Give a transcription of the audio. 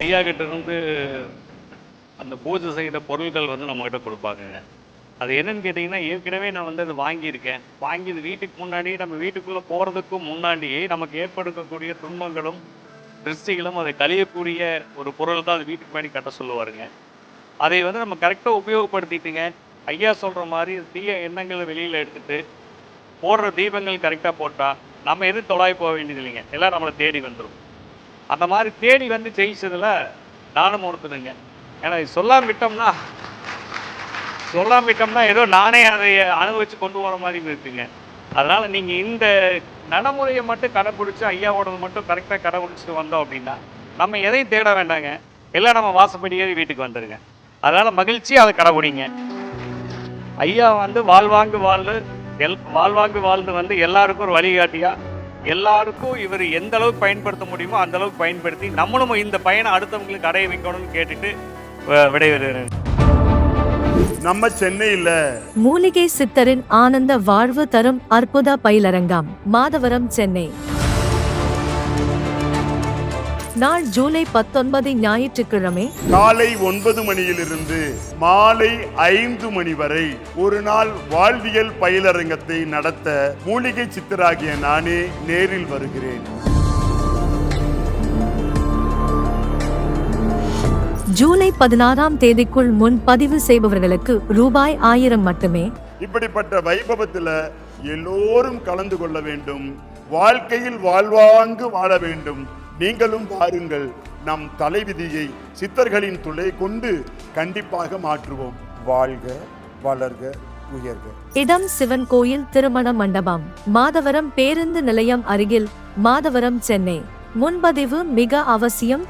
ஐயா கிட்ட இருந்து அந்த பூஜை செய்கிற பொருட்கள் வந்து நம்மகிட்ட கொடுப்பாங்க. அது என்னன்னு கேட்டிங்கன்னா, ஏற்கனவே நான் வந்து அதை வாங்கியிருக்கேன். வாங்கி இது வீட்டுக்கு முன்னாடி நம்ம வீட்டுக்குள்ளே போகிறதுக்கும் முன்னாடியே நமக்கு ஏற்படுத்தக்கூடிய துன்பங்களும் திருஷ்டிகளும் அதை கழியக்கூடிய ஒரு பொருள் தான் அது வீட்டுக்கு முன்னாடி கட்ட சொல்லுவாருங்க. அதை வந்து நம்ம கரெக்டாக உபயோகப்படுத்திட்டுங்க, ஐயா சொல்கிற மாதிரி தீய எண்ணங்களை வெளியில் எடுத்துகிட்டு போடுற தீபங்கள் கரெக்டாக போட்டால் நம்ம எதுவும் தொலாய் போக வேண்டியது இல்லைங்க. எல்லாம் நம்மளை தேடி வந்துடும். அந்த மாதிரி தேடி வந்து ஜெயிச்சதில் நானும் ஒருத்தனுங்க. ஏன்னா இது சொல்லாம விட்டோம்னா ஏதோ நானே அதை அனுபவித்து கொண்டு போகிற மாதிரி இருக்குங்க. அதனால் நீங்கள் இந்த நடைமுறையை மட்டும் கடைப்பிடிச்சி ஐயாவோடது மட்டும் கரெக்டாக கடைப்பிடிச்சிட்டு வந்தோம் அப்படின்னா நம்ம எதையும் தேட வேண்டாங்க. எல்லாம் நம்ம வாசப்படியே வீட்டுக்கு வந்துடுங்க. அதனால் மகிழ்ச்சியாக அதை கடைப்பிடிங்க. ஐயா வந்து வாழ்வாங்கு வாழ்ந்து வந்து எல்லாருக்கும் ஒரு வழிகாட்டியாக, எல்லாருக்கும் இவர் எந்த அளவுக்கு பயன்படுத்த முடியுமோ அந்த அளவுக்கு பயன்படுத்தி நம்மளும் இந்த பயனை அடுத்தவங்களுக்கு அடைய வைக்கணும்னு கேட்டுட்டு விடைபெறுகிறேன். நம்ம சென்னையில் மூலிகை சித்தரின் ஆனந்த வாழ்வு தரும் அற்புத பயிலரங்கம், மாதவரம், சென்னை. நாள் ஜூலை 19 ஞாயிற்றுக்கிழமை காலை 9 மணியிலிருந்து மாலை 5 மணி வரை ஒரு நாள் வாழ்வியல் பயிலரங்கத்தை நடத்த மூலிகை சித்தராகிய நானே நேரில் வருகிறேன். ஜூலை 16ஆம் தேதிக்குள் முன்பதிவு செய்பவர்களுக்கு ரூபாய் 1000 மட்டுமே. இப்படிப்பட்ட வைபவத்தில் எல்லோரும் கலந்து கொள்ள வேண்டும். வாழ்க்கையில் வாழ்வாங்கு வாழ வேண்டும். நீங்களும் பாருங்கள். நம் தலைவிதியை சித்தர்களின் துணை கொண்டு கண்டிப்பாக மாற்றுவோம். வாழ்க, வளர்க, உயர்க. இடம் சிவன் கோயில் திருமண மண்டபம், மாதவரம் பேருந்து நிலையம் அருகில், மாதவரம், சென்னை. முன்பதிவு மிக அவசியம்.